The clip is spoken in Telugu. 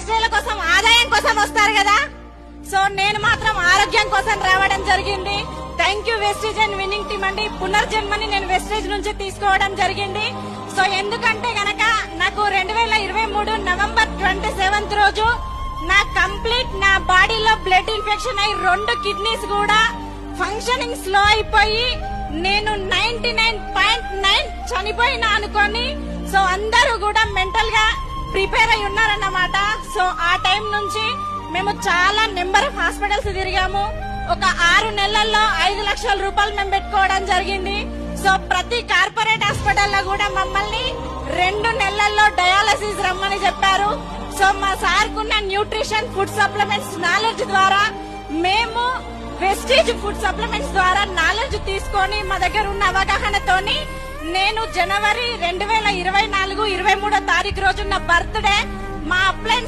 వెస్టేజ్ల కోసం ఆదాయం కోసం వస్తారు కదా. సో నేను మాత్రం ఆరోగ్యం కోసం రావడం జరిగింది. Thank you Vestige and winning team అండి. పునర్జన్మని నేను వెస్టేజ్ నుంచి తీసుకోవడం జరిగింది. సో ఎందుకంటే గనక నాకు 2023 నవంబర్ 27 రోజు నా బాడీలో బ్లడ్ ఇన్ఫెక్షన్ అయి 2 కిడ్నీస్ కూడా ఫంక్షనింగ్ స్లో అయిపోయి నేను 99.9 చనిపోయినా అనుకోని. సో అందరూ కూడా మెంటల్ గా ప్రిపేర్ అయి ఉన్నారన్నమాట. సో ఆ టైం నుంచి మేము చాలా నెంబర్ ఆఫ్ హాస్పిటల్స్ తిరిగాము. ఒక 6 నెలల్లో 5 లక్షల రూపాయలు మేము పెట్టుకోవడం జరిగింది. సో ప్రతి కార్పొరేట్ హాస్పిటల్లో కూడా మమ్మల్ని 2 నెలల్లో డయాలసిస్ రమ్మని చెప్పారు. సో మా సార్ కున్న న్యూట్రిషన్ ఫుడ్ సప్లిమెంట్స్ నాలెడ్జ్ ద్వారా మేము వెస్టేజ్ ఫుడ్ సప్లిమెంట్స్ ద్వారా నాలెడ్జ్ తీసుకొని మా దగ్గర ఉన్న అవగాహనతోని నేను జనవరి 2024 23వ తారీఖు రోజు నా బర్త్డే మా అప్లైన్స్